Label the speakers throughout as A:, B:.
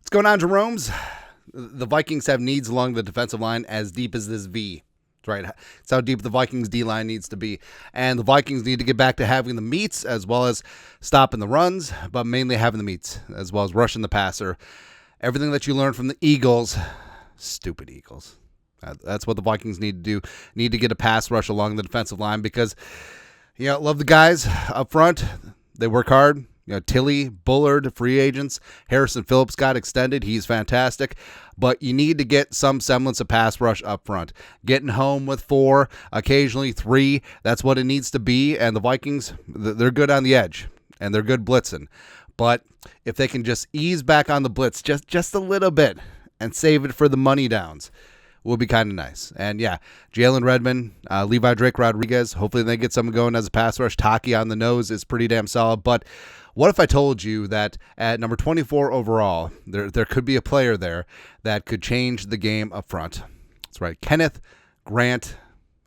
A: What's going on, Jerome's? The Vikings have needs along the defensive line as deep as this V. That's right. It's how deep the Vikings D-line needs to be. And the Vikings need to get back to having the meats as well as stopping the runs, but mainly having the meats as well as rushing the passer. Everything that you learned from the Eagles, stupid Eagles. That's what the Vikings need to do. Need to get a pass rush along the defensive line because, love the guys up front. They work hard. Tilly, Bullard, free agents. Harrison Phillips got extended. He's fantastic. But you need to get some semblance of pass rush up front. Getting home with 4, occasionally 3. That's what it needs to be. And the Vikings, they're good on the edge. And they're good blitzing. But if they can just ease back on the blitz just a little bit and save it for the money downs, will be kind of nice. And yeah, Jalen Redmond, Levi Drake Rodriguez, hopefully they get someone going as a pass rush. Taki on the nose is pretty damn solid. But what if I told you that at number 24 overall, there could be a player there that could change the game up front? That's right. Kenneth Grant.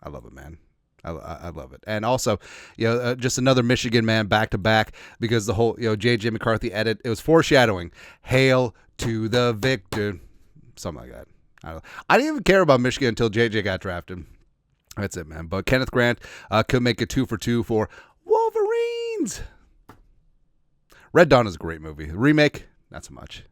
A: I love it, man. I love it. And also, just another Michigan man back-to-back because the whole, J.J. McCarthy edit, it was foreshadowing. Hail to the victor. Something like that. I didn't even care about Michigan until JJ got drafted. That's it, man. But Kenneth Grant could make a 2 for 2 for Wolverines. Red Dawn is a great movie. The remake, not so much.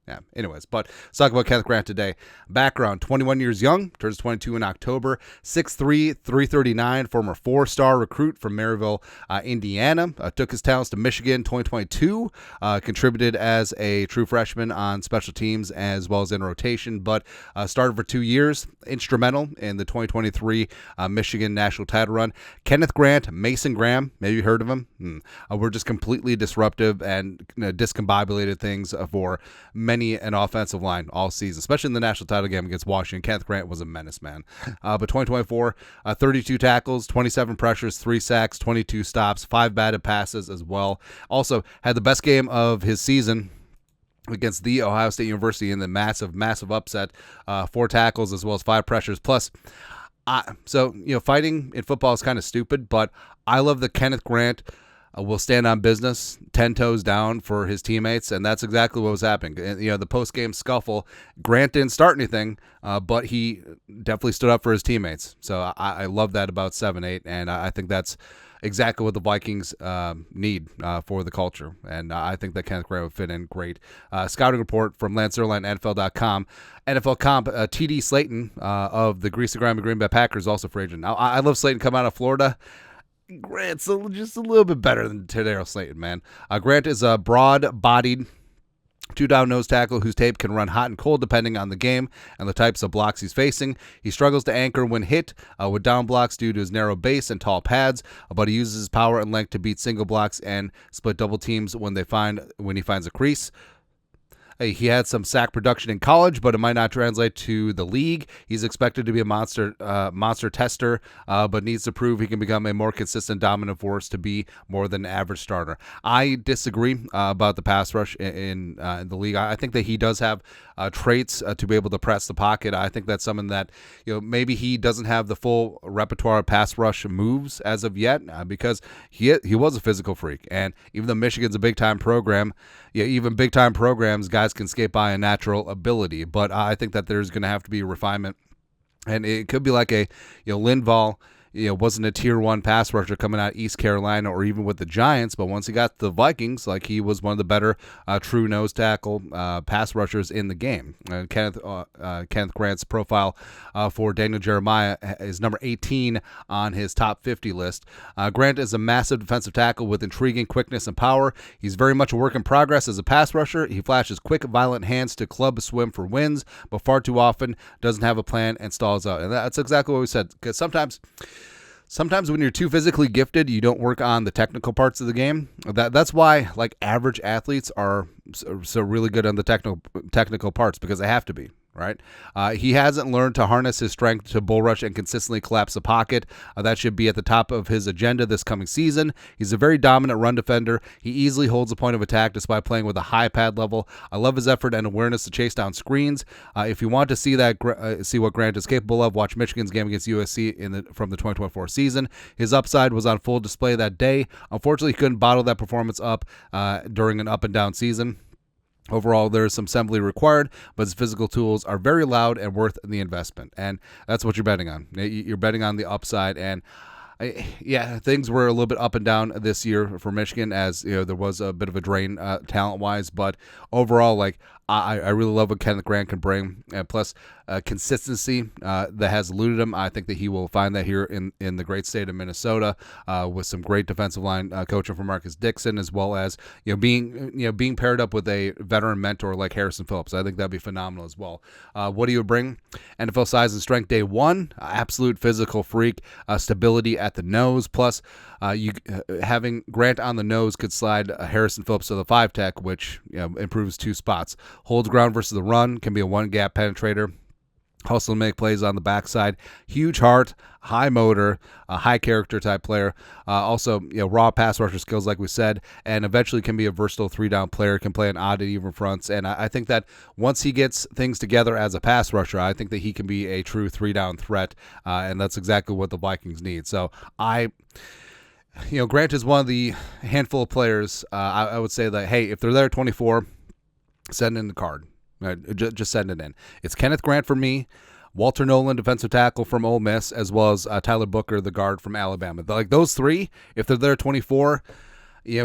A: Yeah, anyways, but let's talk about Kenneth Grant today. Background, 21 years young, turns 22 in October, 6'3", 339, former 4-star recruit from Maryville, Indiana. Took his talents to Michigan 2022, contributed as a true freshman on special teams as well as in rotation, but started for 2 years, instrumental in the 2023 Michigan national title run. Kenneth Grant, Mason Graham, maybe you heard of him, were just completely disruptive and discombobulated things for many an offensive line all season, especially in the national title game against Washington. Kenneth Grant was a menace, man. But 2024, 32 tackles, 27 pressures, 3 sacks, 22 stops, 5 batted passes as well. Also had the best game of his season against the Ohio State University in the massive upset. 4 tackles as well as 5 pressures. Plus, fighting in football is kind of stupid, but I love that Kenneth Grant will stand on business, 10 toes down for his teammates, and that's exactly what was happening. The post-game scuffle, Grant didn't start anything, but he definitely stood up for his teammates. So I love that about 7-8, and I think that's exactly what the Vikings need for the culture, and I think that Kenneth Grant would fit in great. Scouting report from Lance Zierlein, NFL.com. NFL comp, T.D. Slayton of the Greasy Grime Green Bay Packers, also free agent. Now, I love Slayton coming out of Florida. Grant's just a little bit better than Tadarius Slayton, man. Grant is a broad-bodied, 2-down nose tackle whose tape can run hot and cold depending on the game and the types of blocks he's facing. He struggles to anchor when hit with down blocks due to his narrow base and tall pads, but he uses his power and length to beat single blocks and split double teams when he finds a crease. He had some sack production in college, but it might not translate to the league. He's expected to be a monster tester, but needs to prove he can become a more consistent dominant force to be more than an average starter. I disagree about the pass rush in the league. I think that he does have traits to be able to press the pocket. I think that's something that maybe he doesn't have the full repertoire of pass rush moves as of yet because he was a physical freak. And even though Michigan's a big-time program, even big-time programs, guys can skate by a natural ability, but I think that there's going to have to be refinement, and it could be like a Linval wasn't a tier 1 pass rusher coming out of East Carolina or even with the Giants, but once he got to the Vikings, he was one of the better true nose tackle pass rushers in the game. Kenneth Grant's profile for Daniel Jeremiah is number 18 on his top 50 list. Grant is a massive defensive tackle with intriguing quickness and power. He's very much a work in progress as a pass rusher. He flashes quick, violent hands to club swim for wins, but far too often doesn't have a plan and stalls out. And that's exactly what we said, because sometimes when you're too physically gifted, you don't work on the technical parts of the game. That's why average athletes are so really good on the technical parts, because they have to be. Right? He hasn't learned to harness his strength to bull rush and consistently collapse the pocket. That should be at the top of his agenda this coming season. He's a very dominant run defender. He easily holds a point of attack despite playing with a high pad level. I love his effort and awareness to chase down screens. If you want to see what Grant is capable of, watch Michigan's game against USC from the 2024 season. His upside was on full display that day. Unfortunately, he couldn't bottle that performance up during an up and down season.
B: Overall, there is some assembly required, but his physical tools are very loud and worth the investment. And that's what you're betting on. You're betting on the upside. And yeah, things were a little bit up and down this year for Michigan, as there was a bit of a drain talent-wise. But overall, I really love what Kenneth Grant can bring, and plus consistency that has eluded him. I think that he will find that here in the great state of Minnesota, with some great defensive line coaching from Marcus Dixon, as well as being paired up with a veteran mentor like Harrison Phillips. I think that'd be phenomenal as well. What do you bring? NFL size and strength day one, absolute physical freak, stability at the nose, plus having Grant on the nose could slide Harrison Phillips to the 5 tech, which improves 2 spots. Holds ground versus the run, can be a 1-gap penetrator. Also make plays on the backside. Huge heart, high motor, a high character type player. Also, raw pass rusher skills, like we said, and eventually can be a versatile 3-down player. Can play on odd and even fronts. And I think that once he gets things together as a pass rusher, I think that he can be a true 3-down threat. And that's exactly what the Vikings need. So Grant is one of the handful of players. I would say that, hey, if they're there at 24, send in the card. Just send it in. It's Kenneth Grant for me, Walter Nolan, defensive tackle from Ole Miss, as well as Tyler Booker, the guard from Alabama. Those three, if they're there at 24,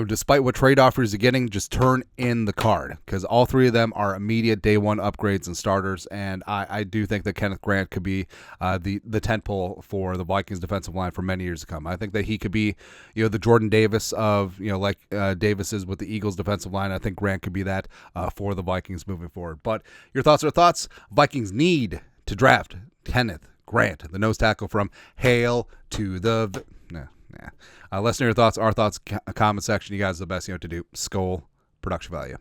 B: despite what trade offers you're getting, just turn in the card, because all three of them are immediate day one upgrades and starters. And I do think that Kenneth Grant could be the tentpole for the Vikings defensive line for many years to come. I think that he could be, the Jordan Davis of, like Davis is with the Eagles defensive line. I think Grant could be that for the Vikings moving forward. But your thoughts are thoughts. Vikings need to draft Kenneth Grant, the nose tackle from Hail to the... Listen to your thoughts, our thoughts, comment section. You guys are the best, to do. Skol, production value.